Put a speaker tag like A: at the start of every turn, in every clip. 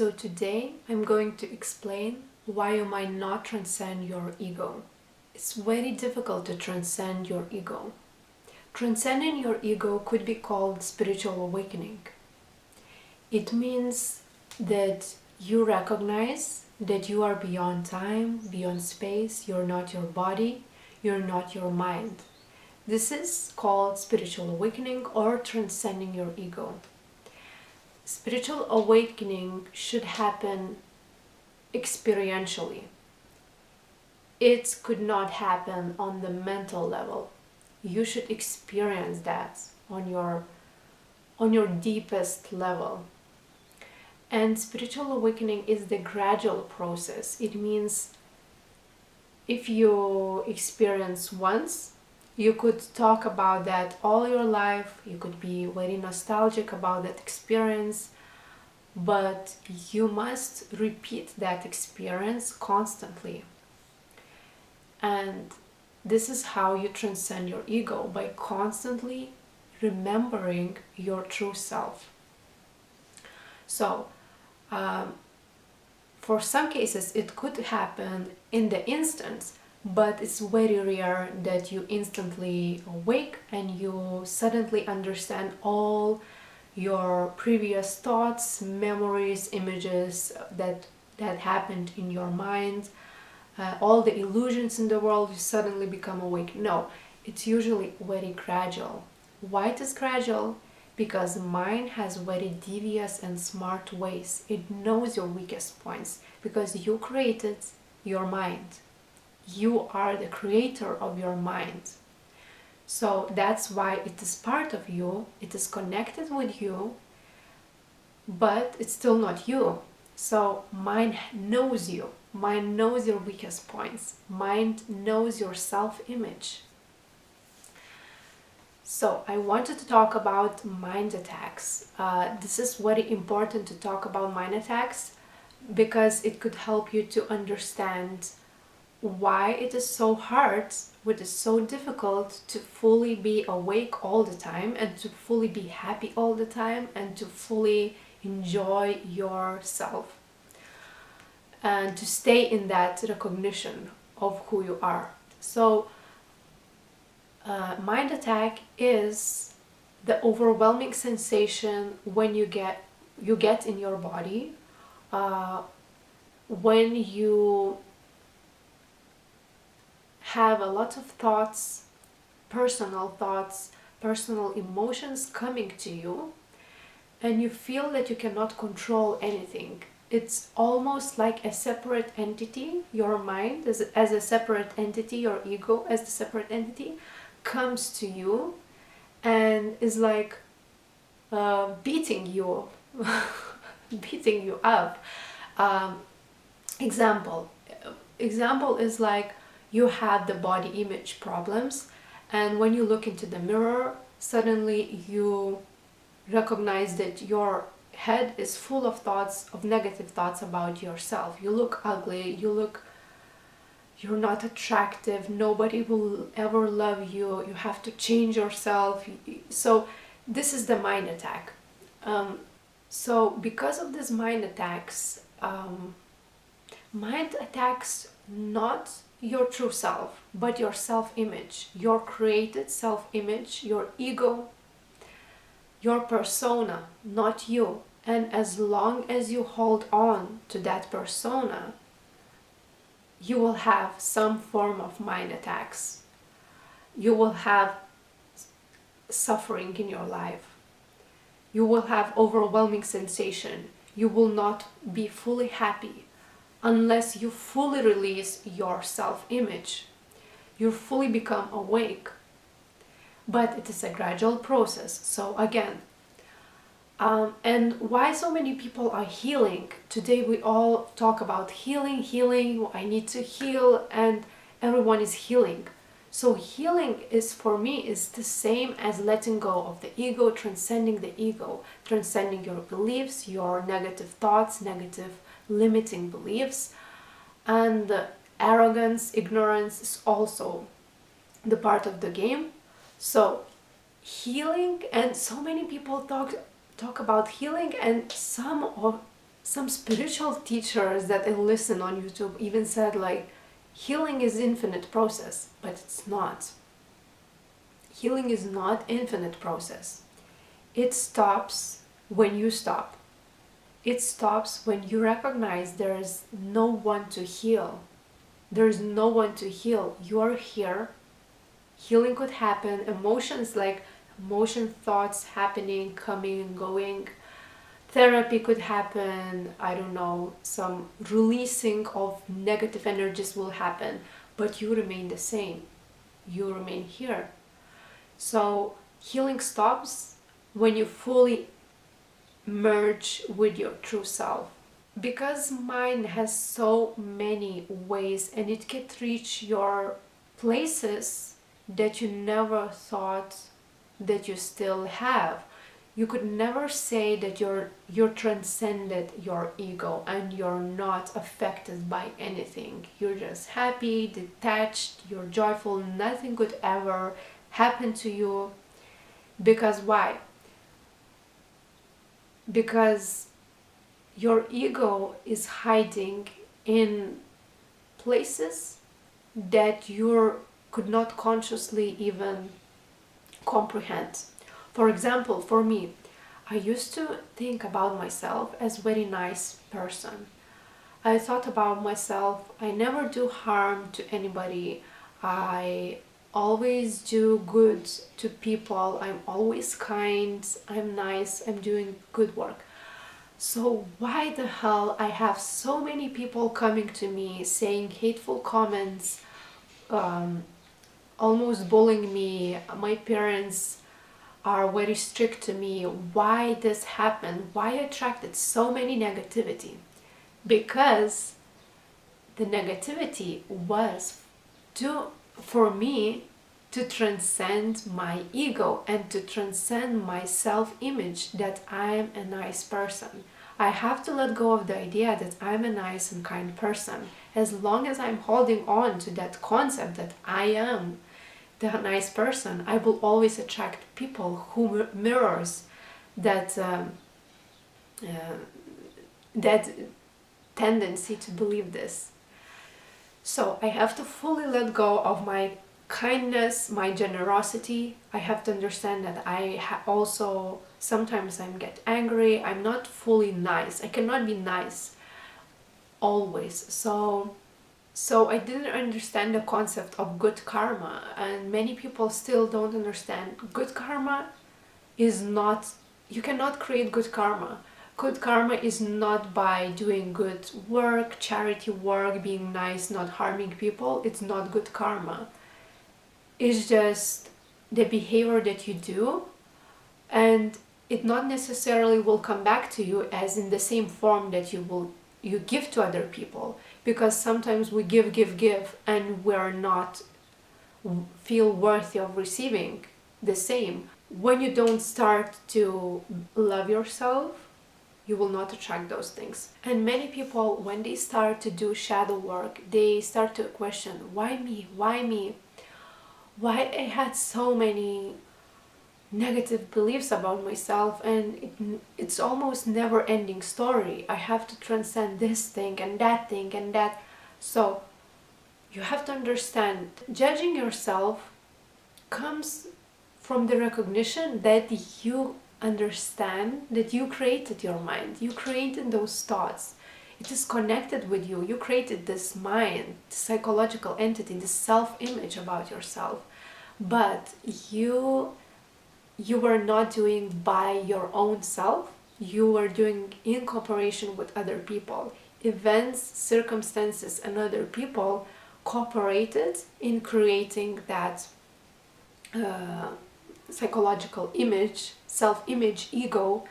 A: So today I'm going to explain why you might not transcend your ego. It's very difficult to transcend your ego. Transcending your ego could be called spiritual awakening. It means that you recognize that you are beyond time, beyond space, you're not your body, you're not your mind. This is called spiritual awakening or transcending your ego. Spiritual awakening should happen experientially. It could not happen on the mental level. You should experience that on your deepest level. And spiritual awakening is the gradual process. It means if you experience once, you could talk about that all your life, you could be very nostalgic about that experience, but you must repeat that experience constantly. And this is how you transcend your ego, by constantly remembering your true self. So, for some cases, it could happen in the instant, but it's very rare that you instantly awake and you suddenly understand all your previous thoughts, memories, images that happened in your mind, all the illusions in the world, you suddenly become awake. No, it's usually very gradual. Why it is gradual? Because mind has very devious and smart ways. It knows your weakest points because you created your mind. You are the creator of your mind. So that's why it is part of you, it is connected with you, but it's still not you. So mind knows you. Mind knows your weakest points. Mind knows your self-image. So I wanted to talk about mind attacks. This is very important to talk about mind attacks because it could help you to understand why it is so hard, it is so difficult to fully be awake all the time and to fully be happy all the time and to fully enjoy yourself and to stay in that recognition of who you are. So mind attack is the overwhelming sensation when you get in your body when you have a lot of thoughts, personal emotions coming to you, and you feel that you cannot control anything. It's almost like a separate entity. Your mind as a separate entity, your ego as a separate entity comes to you and is like beating you beating you up. Example is like you have the body image problems, and when you look into the mirror, suddenly you recognize that your head is full of thoughts, of negative thoughts about yourself. You look ugly, you're not attractive, nobody will ever love you, you have to change yourself. So this is the mind attack. So because of these mind attacks not your true self, but your self-image, your created self-image, your ego, your persona, not you. And as long as you hold on to that persona, you will have some form of mind attacks. You will have suffering in your life. You will have overwhelming sensation. You will not be fully happy unless you fully release your self-image. You fully become awake. But it is a gradual process. So again, and why so many people are healing? Today we all talk about healing, I need to heal, and everyone is healing. So healing is, for me, is the same as letting go of the ego, transcending the ego, transcending your beliefs, your negative thoughts, negative limiting beliefs, and arrogance, ignorance is also the part of the game. So healing, and so many people talk about healing, and some Some spiritual teachers that I listen on YouTube even said like healing is infinite process, but it's not. Healing is not infinite process. It stops when you stop. It stops when you recognize there is no one to heal. There is no one to heal. You are here. Healing could happen. Emotions like thoughts happening, coming and going. Therapy could happen. I don't know, some releasing of negative energies will happen, but you remain the same. You remain here. So healing stops when you fully merge with your true self. Because mind has so many ways and it can reach your places that you never thought that you still have. You could never say that you're transcended your ego and you're not affected by anything. You're just happy, detached, you're joyful, nothing could ever happen to you. Because why? Because your ego is hiding in places that you could not consciously even comprehend. For example, for me, I used to think about myself as a very nice person. I thought about myself, I never do harm to anybody. I always do good to people. I'm always kind. I'm nice. I'm doing good work. So why the hell I have so many people coming to me saying hateful comments, almost bullying me? My parents are very strict to me. Why this happened? Why I attracted so many negativity? Because the negativity was for me to transcend my ego and to transcend my self-image that I'm a nice person. I have to let go of the idea that I'm a nice and kind person. As long as I'm holding on to that concept that I am the nice person, I will always attract people who mirrors that that tendency to believe this. So I have to fully let go of my kindness, my generosity. I have to understand that I also sometimes I get angry. I'm not fully nice. I cannot be nice always. So I didn't understand the concept of good karma, and many people still don't understand. Good karma is not, you cannot create good karma. Good karma is not by doing good work, charity work, being nice, not harming people. It's not good karma. It's just the behavior that you do, and it not necessarily will come back to you as in the same form that you give to other people, because sometimes we give and we're not feel worthy of receiving the same. When you don't start to love yourself, you will not attract those things. And many people, when they start to do shadow work, they start to question, why me? Why me? Why I had so many negative beliefs about myself, and it's almost never ending story. I have to transcend this thing and that. So you have to understand, judging yourself comes from the recognition that you understand that you created your mind, you created those thoughts, it is connected with you, you created this mind, this psychological entity, this self-image about yourself, but you were not doing by your own self, you were doing in cooperation with other people. Events, circumstances, and other people cooperated in creating that psychological image, self-image, ego.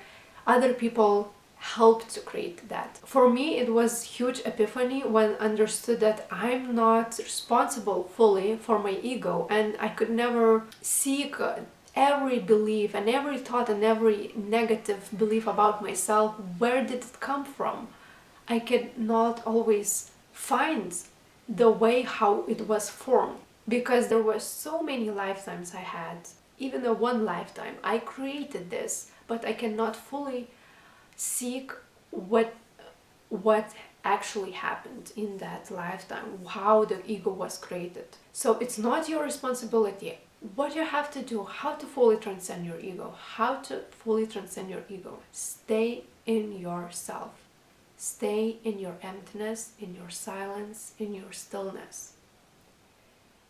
A: Other people helped to create that. For me, it was huge epiphany when I understood that I'm not responsible fully for my ego, and I could never seek every belief and every thought and every negative belief about myself. Where did it come from? I could not always find the way how it was formed, because there were so many lifetimes I had. Even though one lifetime I created this, but I cannot fully seek what what actually happened in that lifetime, how the ego was created. So it's not your responsibility. What you have to do, how to fully transcend your ego, stay in yourself. Stay in your emptiness, in your silence, in your stillness.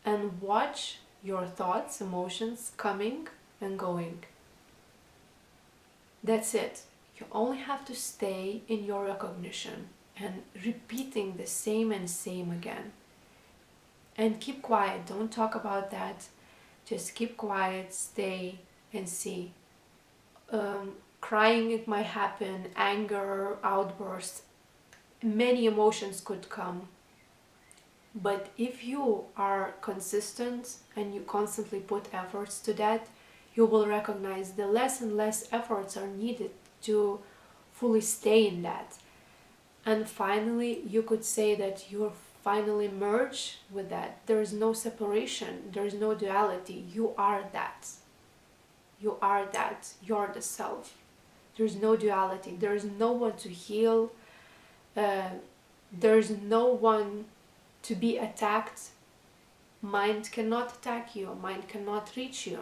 A: And watch your thoughts, emotions coming and going. That's it. You only have to stay in your recognition and repeating the same and same again. And keep quiet. Don't talk about that. Just keep quiet, stay and see. Crying, it might happen, anger, outbursts, many emotions could come. But if you are consistent and you constantly put efforts to that, you will recognize the less and less efforts are needed to fully stay in that. And finally, you could say that you're finally merged with that. There is no separation, there is no duality. You are that. You are that. You're the self. There's no duality. There is no one to heal. There's no one to be attacked. Mind cannot attack you. Mind cannot reach you.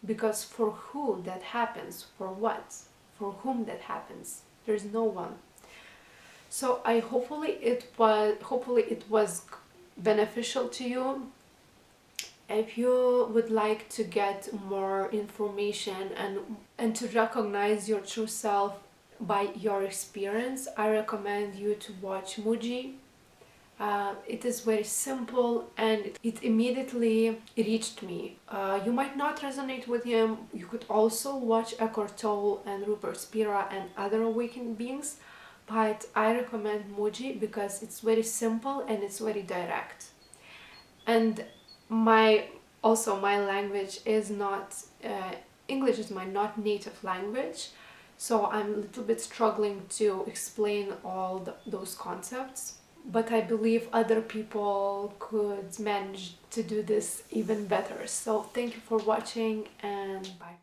A: Because for who that happens? For what? For whom that happens? There's no one. So hopefully it was beneficial to you. If you would like to get more information and to recognize your true self by your experience, I recommend you to watch Muji. It is very simple and it immediately reached me. You might not resonate with him. You could also watch Eckhart Tolle and Rupert Spira and other awakened beings, but I recommend Muji because it's very simple and it's very direct. And my language is not English is my not native language, so I'm a little bit struggling to explain all those concepts, but I believe other people could manage to do this even better. So thank you for watching and bye.